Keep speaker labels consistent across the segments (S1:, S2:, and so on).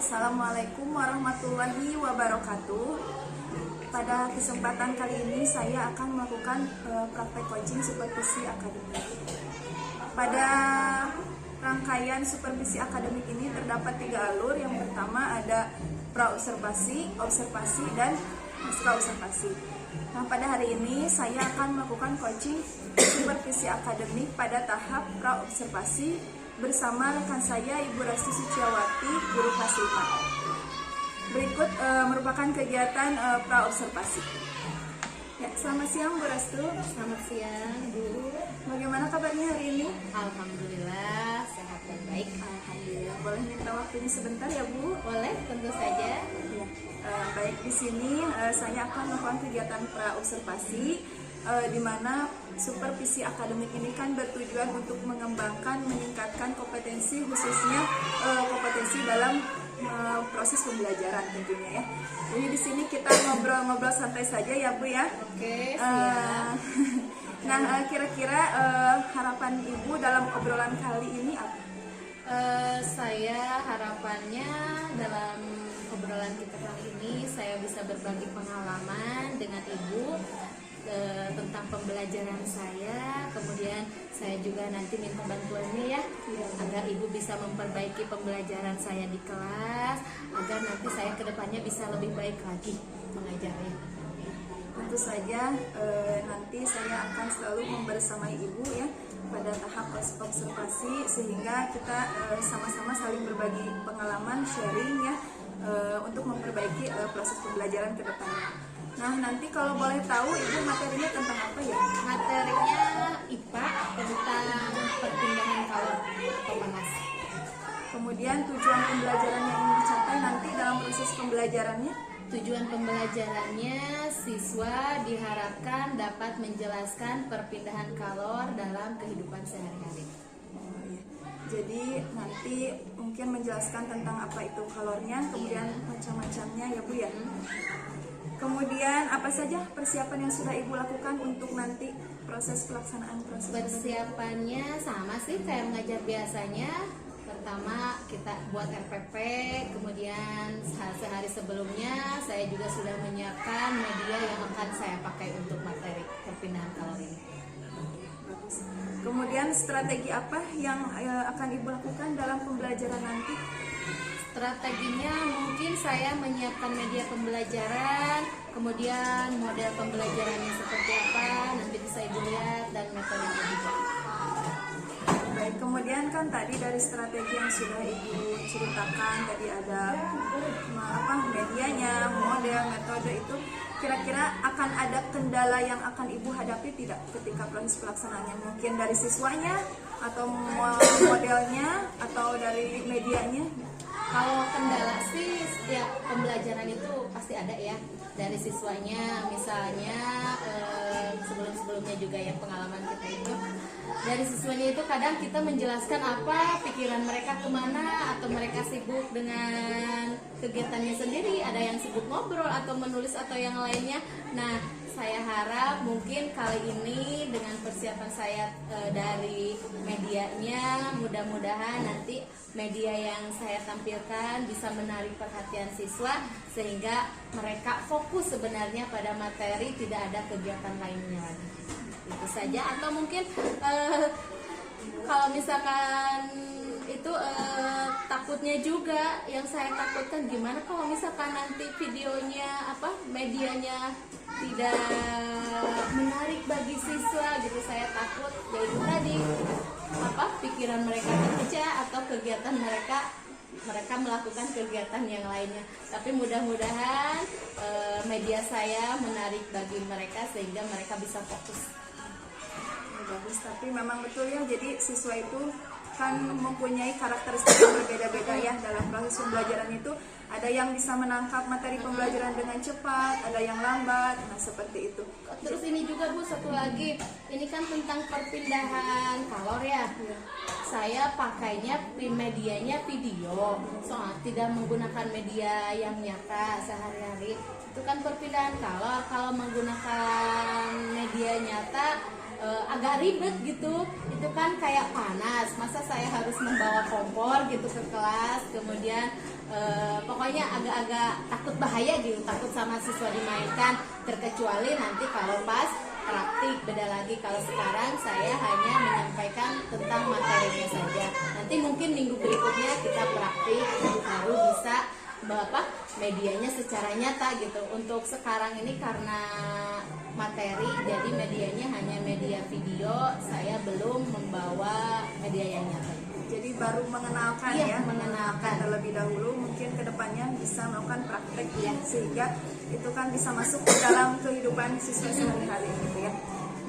S1: Assalamualaikum warahmatullahi wabarakatuh. Pada kesempatan kali ini saya akan melakukan praktek coaching supervisi akademik. Pada rangkaian supervisi akademik ini terdapat 3 alur. Yang pertama ada praobservasi, observasi, dan pasca observasi. Nah, pada hari ini saya akan melakukan coaching supervisi akademik pada tahap praobservasi bersama rekan saya Ibu Rasti Suciawati, guru fasilita. Berikut merupakan kegiatan praobservasi. Ya, selamat siang Bu Rastu.
S2: Selamat siang Bu.
S1: Bagaimana kabarnya hari ini?
S2: Alhamdulillah sehat dan baik.
S1: Alhamdulillah. Boleh minta waktunya sebentar ya Bu?
S2: Boleh, tentu saja.
S1: Ya. Baik, di sini saya akan melakukan kegiatan praobservasi di mana supervisi akademik ini kan bertujuan untuk mengembangkan, meningkatkan kompetensi, khususnya kompetensi dalam proses pembelajaran tentunya ya. Jadi di sini kita ngobrol-ngobrol santai saja ya Bu ya.
S2: Oke, siap.
S1: Nah, kira-kira harapan Ibu dalam obrolan kali ini apa?
S2: Saya harapannya dalam obrolan kita kali ini saya bisa berbagi pengalaman dengan Ibu tentang pembelajaran saya, kemudian saya juga nanti minta bantuannya ya, agar Ibu bisa memperbaiki pembelajaran saya di kelas, agar nanti saya kedepannya bisa lebih baik lagi mengajarnya.
S1: Tentu saja nanti saya akan selalu membersamai Ibu ya pada tahap observasi, sehingga kita sama-sama saling berbagi pengalaman, sharing ya, untuk memperbaiki proses pembelajaran ke depannya. Nah, nanti kalau boleh tahu Ibu materinya tentang apa ya?
S2: Materinya IPA tentang perpindahan kalor atau panas.
S1: Kemudian tujuan pembelajaran yang ingin dicapai nanti dalam proses pembelajarannya?
S2: Tujuan pembelajarannya, siswa diharapkan dapat menjelaskan perpindahan kalor dalam kehidupan sehari-hari.
S1: Oh, iya. Jadi nanti mungkin menjelaskan tentang apa itu kalornya, kemudian macam-macamnya ya Bu ya. Kemudian apa saja persiapan yang sudah Ibu lakukan untuk nanti proses pelaksanaan proses?
S2: Persiapannya sama sih kayak mengajar biasanya. Pertama kita buat RPP, kemudian sehari sebelumnya saya juga sudah menyiapkan media yang akan saya pakai untuk materi perpindahan kalor ini.
S1: Bagus. Kemudian strategi apa yang akan Ibu lakukan dalam pembelajaran nanti?
S2: Strateginya mungkin saya menyiapkan media pembelajaran, kemudian model pembelajarannya seperti apa, nanti bisa Ibu lihat, dan metodenya juga.
S1: Baik, kemudian kan tadi dari strategi yang sudah Ibu ceritakan, tadi ada medianya, model, metode itu, kira-kira akan ada kendala yang akan Ibu hadapi tidak ketika proses pelaksanaannya? Mungkin dari siswanya, atau modelnya, atau dari medianya?
S2: Kalau kendala sih setiap pembelajaran itu pasti ada ya, dari siswanya misalnya sebelum-sebelumnya juga yang pengalaman kita itu, dari siswanya itu kadang kita menjelaskan apa pikiran mereka kemana, atau mereka sibuk dengan kegiatannya sendiri, ada yang sibuk ngobrol atau menulis atau yang lainnya. Nah, saya harap mungkin kali ini dengan persiapan saya dari medianya, mudah-mudahan nanti media yang saya tampilkan bisa menarik perhatian siswa sehingga mereka fokus sebenarnya pada materi, tidak ada kegiatan lainnya lagi. Itu saja. Atau mungkin kalau misalkan itu takutnya juga, yang saya takutkan gimana kalau misalkan nanti videonya medianya tidak menarik bagi siswa gitu. Saya takut yaitu tadi pikiran mereka terpecah, atau kegiatan mereka melakukan kegiatan yang lainnya. Tapi mudah-mudahan media saya menarik bagi mereka sehingga mereka bisa fokus.
S1: bagus. Tapi memang betul ya, jadi siswa itu kan mempunyai karakteristik yang berbeda-beda ya dalam proses pembelajaran itu. Ada yang bisa menangkap materi pembelajaran dengan cepat, ada yang lambat, nah seperti itu.
S2: Terus ini juga Bu, satu lagi, ini kan tentang perpindahan kalor ya. Saya pakainya medianya video, soal tidak menggunakan media yang nyata sehari-hari. Itu kan perpindahan kalor. Kalau menggunakan media nyata agak ribet gitu. Itu kan kayak panas. Masa saya harus membawa kompor gitu ke kelas, kemudian pokoknya agak-agak takut bahaya gitu, takut sama siswa dimainkan. Terkecuali nanti kalau pas praktik, beda lagi. Kalau sekarang saya hanya menyampaikan tentang materinya saja. Nanti mungkin minggu berikutnya kita praktik baru bisa medianya secara nyata gitu. Untuk sekarang ini karena materi, jadi medianya hanya media video, saya belum membawa media yang nyata.
S1: Jadi baru mengenalkan
S2: Iya,
S1: ya,
S2: mengenalkan
S1: terlebih dahulu, mungkin kedepannya bisa melakukan praktek ya, sehingga itu kan bisa masuk ke dalam kehidupan siswa sehari-hari gitu ya.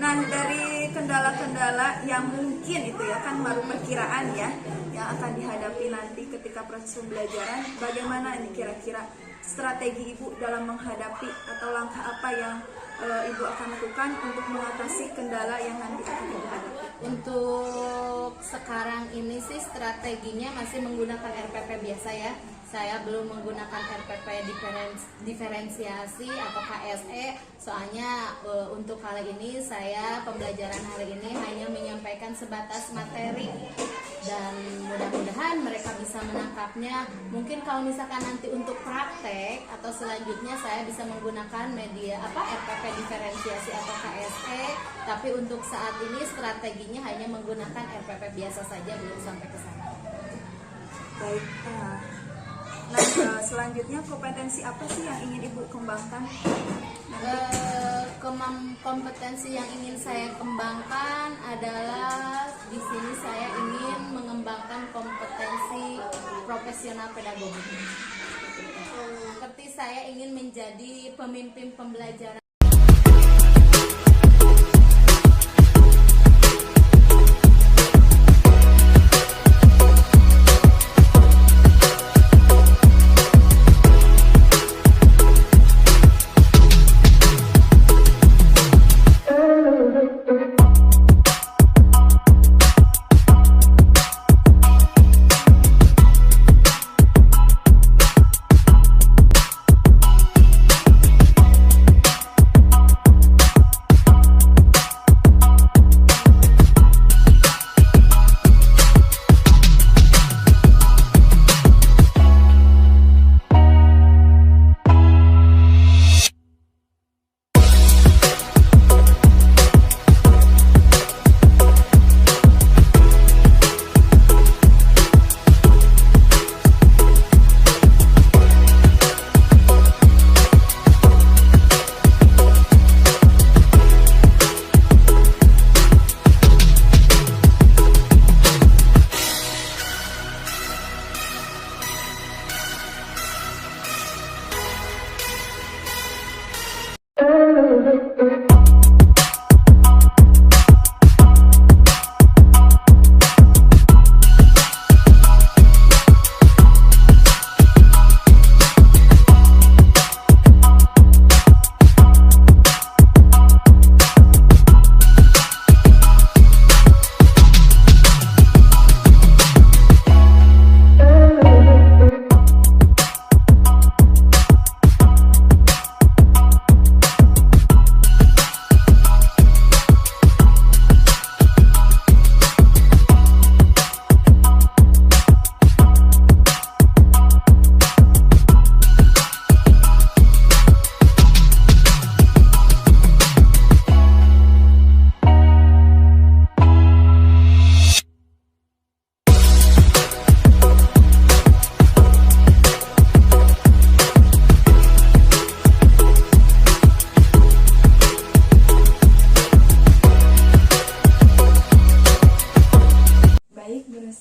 S1: Nah, dari kendala-kendala yang mungkin itu ya kan baru perkiraan ya yang akan dihadapi nanti ketika proses pembelajaran, bagaimana ini kira-kira strategi Ibu dalam menghadapi atau langkah apa yang Ibu akan lakukan untuk mengatasi kendala yang nanti akan Ibu hadapi?
S2: Untuk sekarang ini sih strateginya masih menggunakan RPP biasa ya. Saya belum menggunakan RPP diferensiasi atau KSE, soalnya untuk kali ini saya pembelajaran hari ini hanya menyampaikan sebatas materi dan mudah-mudahan mereka bisa menangkapnya. Mungkin kalau misalkan nanti untuk praktek atau selanjutnya saya bisa menggunakan media RPP diferensiasi atau KSE, tapi untuk saat ini strateginya hanya menggunakan RPP biasa saja, belum sampai ke sana.
S1: Baik. Nah, selanjutnya kompetensi apa sih yang ingin Ibu kembangkan?
S2: Kompetensi yang ingin saya kembangkan adalah di sini saya ingin mengembangkan kompetensi profesional pedagogi. Seperti saya ingin menjadi pemimpin pembelajaran.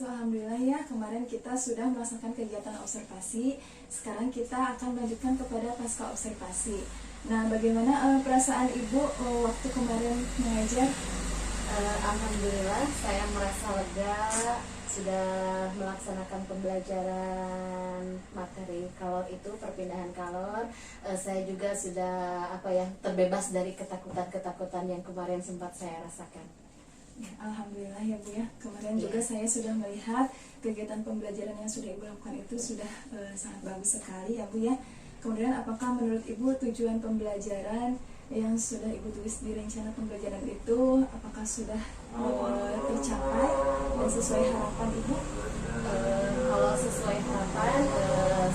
S1: Alhamdulillah ya, kemarin kita sudah melaksanakan kegiatan observasi. Sekarang kita akan melanjutkan kepada pasca observasi. Nah, bagaimana perasaan Ibu waktu kemarin mengajar?
S2: Alhamdulillah saya merasa lega sudah melaksanakan pembelajaran materi kalor itu perpindahan kalor. Saya juga sudah terbebas dari ketakutan-ketakutan yang kemarin sempat saya rasakan.
S1: Ya, alhamdulillah ya Bu ya. Kemarin juga saya sudah melihat kegiatan pembelajaran yang sudah Ibu lakukan itu sudah sangat bagus sekali ya Bu ya. Kemudian apakah menurut Ibu tujuan pembelajaran yang sudah Ibu tulis di rencana pembelajaran itu apakah sudah tercapai dan sesuai harapan Ibu?
S2: Kalau sesuai harapan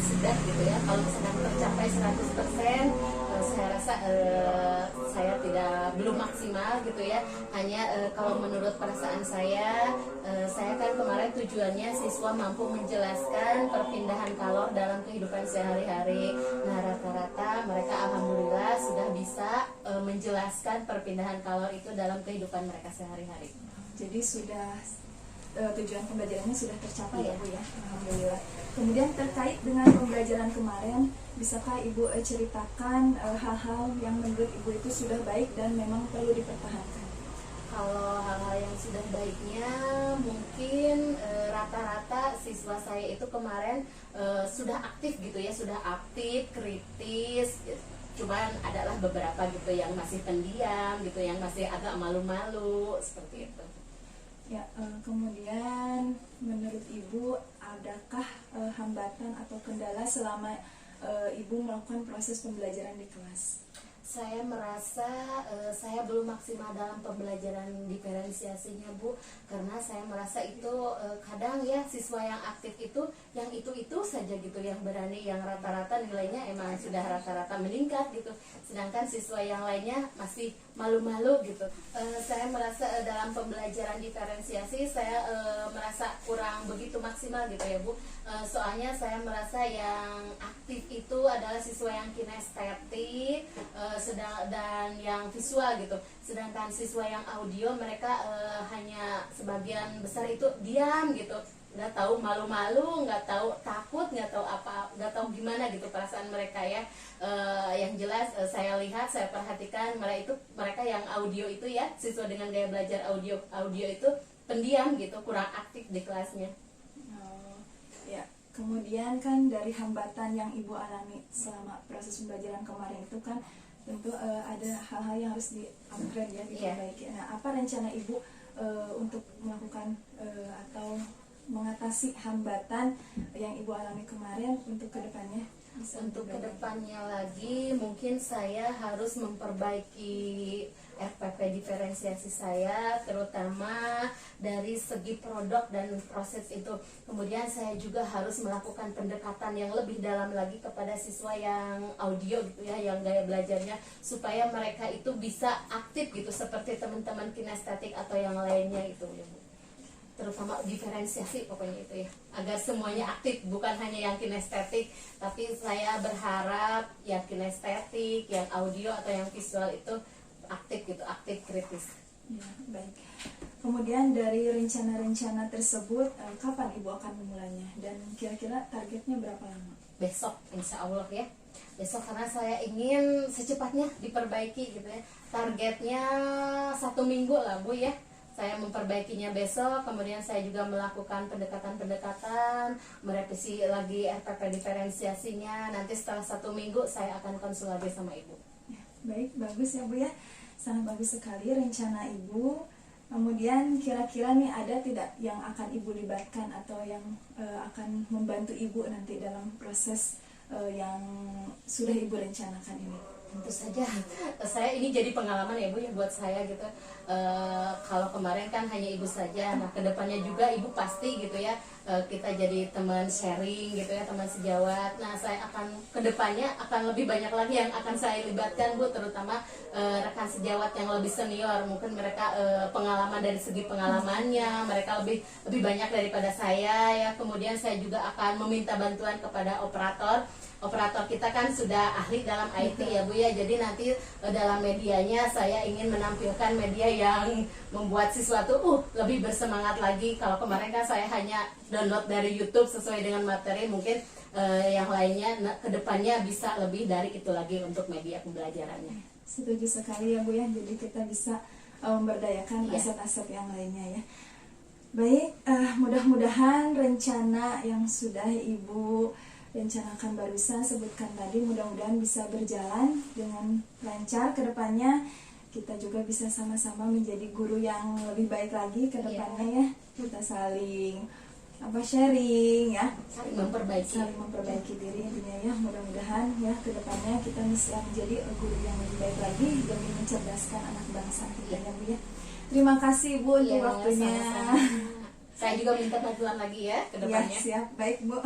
S2: sudah gitu ya. Kalau misalkan tercapai 100%, saya rasa saya belum maksimal gitu ya. Hanya kalau menurut perasaan saya kan kemarin tujuannya siswa mampu menjelaskan perpindahan kalor dalam kehidupan sehari-hari. Nah, rata-rata mereka alhamdulillah sudah bisa menjelaskan perpindahan kalor itu dalam kehidupan mereka sehari-hari.
S1: Jadi sudah tujuan pembelajarannya sudah tercapai ya Bu ya, alhamdulillah. Kemudian terkait dengan pembelajaran kemarin, bisakah Ibu ceritakan hal-hal yang menurut Ibu itu sudah baik dan memang perlu dipertahankan?
S2: Kalau hal-hal yang sudah baiknya mungkin rata-rata siswa saya itu kemarin sudah aktif gitu ya, sudah aktif, kritis. Cuman adalah beberapa gitu yang masih pendiam gitu, yang masih agak malu-malu seperti itu.
S1: Ya, kemudian menurut Ibu adakah hambatan atau kendala selama Ibu melakukan proses pembelajaran di kelas?
S2: Saya merasa saya belum maksimal dalam pembelajaran diferensiasinya Bu, karena saya merasa itu kadang ya siswa yang aktif itu yang itu saja gitu yang berani, yang rata-rata nilainya emang sudah rata-rata meningkat gitu, sedangkan siswa yang lainnya masih malu-malu gitu. Saya merasa dalam pembelajaran diferensiasi saya merasa kurang begitu maksimal gitu ya Bu. Soalnya saya merasa yang aktif itu adalah siswa yang kinestetik dan yang visual gitu, sedangkan siswa yang audio mereka hanya sebagian besar itu diam gitu, nggak tahu malu-malu, nggak tahu takut, nggak tahu apa, nggak tahu gimana gitu perasaan mereka ya. Yang jelas saya lihat, saya perhatikan mereka yang audio itu ya, siswa dengan gaya belajar audio itu pendiam gitu, kurang aktif di kelasnya.
S1: Ya, kemudian kan dari hambatan yang Ibu alami selama proses pembelajaran kemarin itu kan tentu ada hal-hal yang harus di-upgrade ya, diperbaiki. Nah, apa rencana Ibu untuk melakukan atau mengatasi hambatan yang Ibu alami kemarin untuk kedepannya?
S2: Untuk kedepannya lagi mungkin saya harus memperbaiki RPP diferensiasi saya, terutama dari segi produk dan proses itu. Kemudian saya juga harus melakukan pendekatan yang lebih dalam lagi kepada siswa yang audio gitu ya, yang gaya belajarnya, supaya mereka itu bisa aktif gitu seperti teman-teman kinestetik atau yang lainnya itu ya Bu. Terutama diferensiasi pokoknya itu ya, agar semuanya aktif, bukan hanya yang kinestetik, tapi saya berharap yang kinestetik, yang audio atau yang visual itu aktif gitu, aktif kritis.
S1: Ya, baik. Kemudian dari rencana-rencana tersebut kapan Ibu akan memulainya dan kira-kira targetnya berapa lama?
S2: Besok insya Allah ya, besok, karena saya ingin secepatnya diperbaiki gitu ya. Targetnya 1 minggu lah Bu ya. Saya memperbaikinya besok, kemudian saya juga melakukan pendekatan-pendekatan, merevisi lagi RPP diferensiasinya. Nanti setelah 1 minggu saya akan konsul lagi sama Ibu.
S1: Ya, baik, bagus ya Bu ya, sangat bagus sekali rencana Ibu. Kemudian kira-kira nih ada tidak yang akan Ibu libatkan atau yang akan membantu Ibu nanti dalam proses yang sudah Ibu rencanakan ini?
S2: Tentu saja, saya ini jadi pengalaman ya Bu ya buat saya gitu. Kalau kemarin kan hanya Ibu saja, nah kedepannya juga Ibu pasti gitu ya, kita jadi teman sharing gitu ya, teman sejawat. Nah saya akan kedepannya akan lebih banyak lagi yang akan saya libatkan Bu, terutama rekan sejawat yang lebih senior. Mungkin mereka pengalaman dari segi pengalamannya mereka lebih banyak daripada saya ya. Kemudian saya juga akan meminta bantuan kepada operator kita kan sudah ahli dalam IT ya Bu ya. Jadi nanti dalam medianya saya ingin menampilkan media yang membuat siswa tuh lebih bersemangat lagi. Kalau kemarin kan saya hanya download dari YouTube sesuai dengan materi, mungkin yang lainnya kedepannya bisa lebih dari itu lagi untuk media pembelajarannya.
S1: Setuju sekali ya Bu ya. Jadi kita bisa memberdayakan
S2: Iya.
S1: aset-aset yang lainnya ya. Baik, mudah-mudahan rencana yang sudah Ibu rencanakan barusan sebutkan tadi mudah-mudahan bisa berjalan dengan lancar ke depannya. Kita juga bisa sama-sama menjadi guru yang lebih baik lagi ke depannya ya. Kita saling sharing ya,
S2: Saling memperbaiki.
S1: saling memperbaiki diri intinya ya. Mudah-mudahan ya ke depannya kita bisa menjadi guru yang lebih baik lagi demi mencerdaskan anak bangsa kita ya Bu ya. Terima kasih Bu untuk
S2: Iya,
S1: waktunya.
S2: sama-sama. Saya juga minta bantuan lagi ya ke
S1: Ya,
S2: depannya.
S1: siap. Baik Bu.